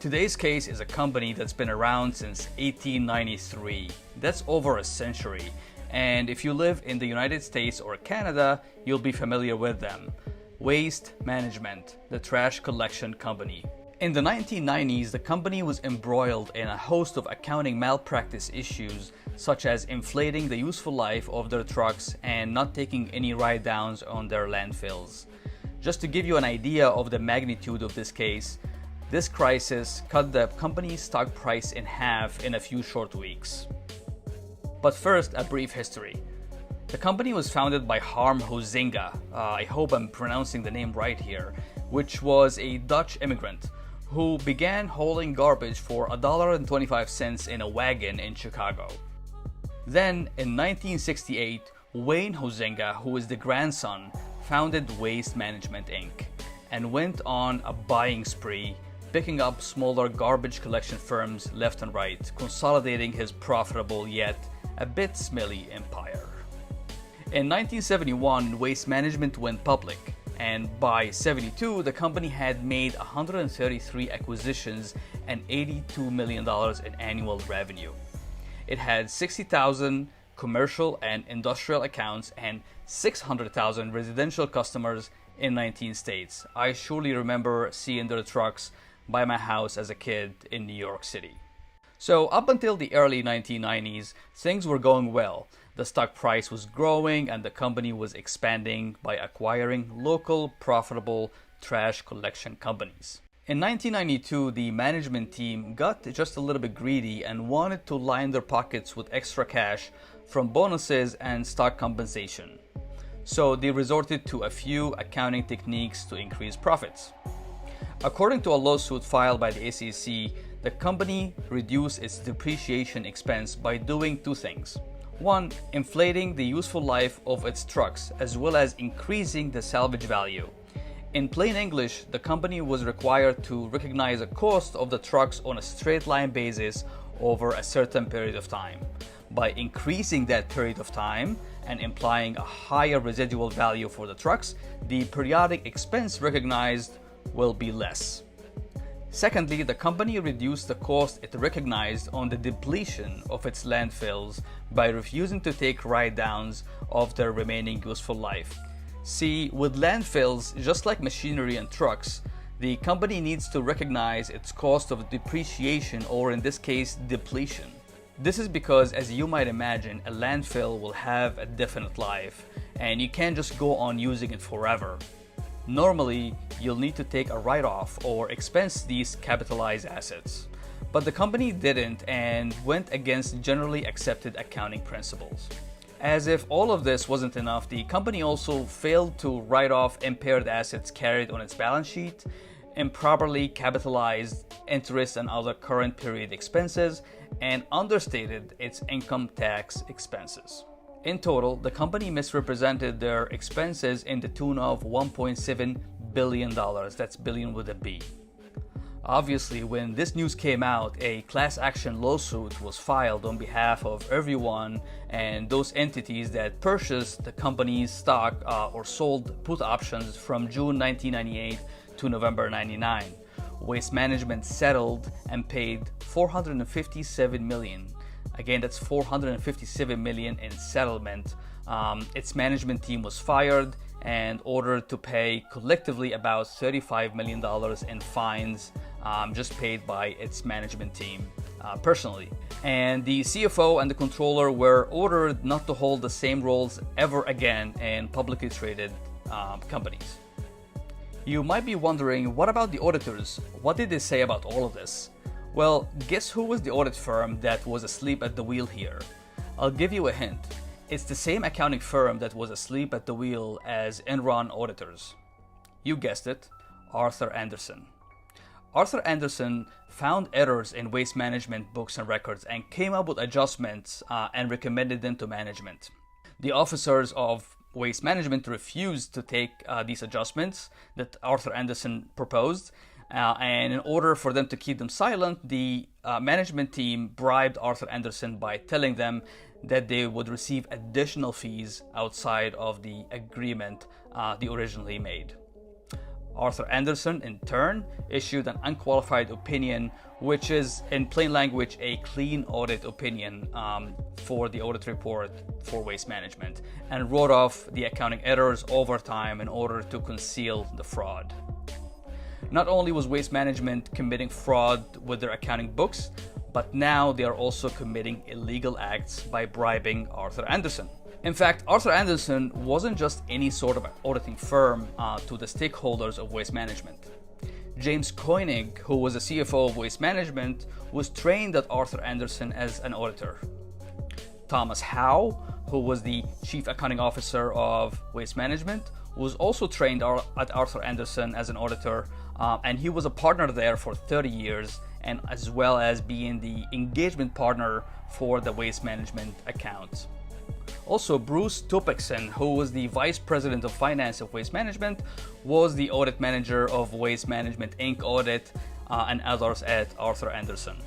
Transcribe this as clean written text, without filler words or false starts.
Today's case is a company that's been around since 1893. That's over a century. And if you live in the United States or Canada, you'll be familiar with them. Waste Management, the trash collection company. In the 1990s, the company was embroiled in a host of accounting malpractice issues, such as inflating the useful life of their trucks and not taking any write-downs on their landfills. Just to give you an idea of the magnitude of this case, this crisis cut the company's stock price in half in a few short weeks. But first, a brief history. The company was founded by Harm Huizinga, I hope I'm pronouncing the name right here, which was a Dutch immigrant who began hauling garbage for $1.25 in a wagon in Chicago. Then, in 1968, Wayne Huizinga, who is the grandson, founded Waste Management Inc. and went on a buying spree, picking up smaller garbage collection firms left and right, consolidating his profitable yet a bit smelly empire. In 1971, Waste Management went public, and by 72, the company had made 133 acquisitions and $82 million in annual revenue. It had 60,000 commercial and industrial accounts and 600,000 residential customers in 19 states. I surely remember seeing their trucks by my house as a kid in New York City. So up until the early 1990s, things were going well. The stock price was growing and the company was expanding by acquiring local, profitable trash collection companies. In 1992, the management team got just a little bit greedy and wanted to line their pockets with extra cash from bonuses and stock compensation. So they resorted to a few accounting techniques to increase profits. According to a lawsuit filed by the SEC, the company reduced its depreciation expense by doing two things. One, inflating the useful life of its trucks, as well as increasing the salvage value. In plain English, the company was required to recognize the cost of the trucks on a straight line basis over a certain period of time. By increasing that period of time and implying a higher residual value for the trucks, the periodic expense recognized will be less. Secondly, the company reduced the cost it recognized on the depletion of its landfills by refusing to take write-downs of their remaining useful life. See, with landfills, just like machinery and trucks, the company needs to recognize its cost of depreciation, or in this case, depletion. This is because, as you might imagine, a landfill will have a definite life, and you can't just go on using it forever. Normally, you'll need to take a write-off or expense these capitalized assets. But the company didn't and went against generally accepted accounting principles. As if all of this wasn't enough, the company also failed to write off impaired assets carried on its balance sheet, improperly capitalized interest and other current period expenses, and understated its income tax expenses. In total, the company misrepresented their expenses in the tune of $1.7 billion. That's billion with a B. Obviously, when this news came out, a class action lawsuit was filed on behalf of everyone and those entities that purchased the company's stock or sold put options from June 1998 to November 99. Waste Management settled and paid $457 million. Again, that's $457 million in settlement. Its management team was fired and ordered to pay collectively about $35 million in fines, just paid by its management team personally. And the CFO and the controller were ordered not to hold the same roles ever again in publicly traded companies. You might be wondering, what about the auditors? What did they say about all of this? Well, guess who was the audit firm that was asleep at the wheel here? I'll give you a hint. It's the same accounting firm that was asleep at the wheel as Enron auditors. You guessed it, Arthur Andersen. Arthur Andersen found errors in Waste Management books and records and came up with adjustments and recommended them to management. The officers of Waste Management refused to take these adjustments that Arthur Andersen proposed, and in order for them to keep them silent, the management team bribed Arthur Andersen by telling them that they would receive additional fees outside of the agreement they originally made. Arthur Andersen, in turn, issued an unqualified opinion, which is, in plain language, a clean audit opinion for the audit report for Waste Management, and wrote off the accounting errors over time in order to conceal the fraud. Not only was Waste Management committing fraud with their accounting books, but now they are also committing illegal acts by bribing Arthur Andersen. In fact, Arthur Andersen wasn't just any sort of auditing firm to the stakeholders of Waste Management. James Koenig, who was the CFO of Waste Management, was trained at Arthur Andersen as an auditor. Thomas Howe, who was the Chief Accounting Officer of Waste Management, was also trained at Arthur Andersen as an auditor, and he was a partner there for 30 years, and as well as being the engagement partner for the Waste Management accounts. Also, Bruce Tupexen, who was the Vice President of Finance of Waste Management, was the audit manager of Waste Management Inc. audit and others at Arthur Andersen.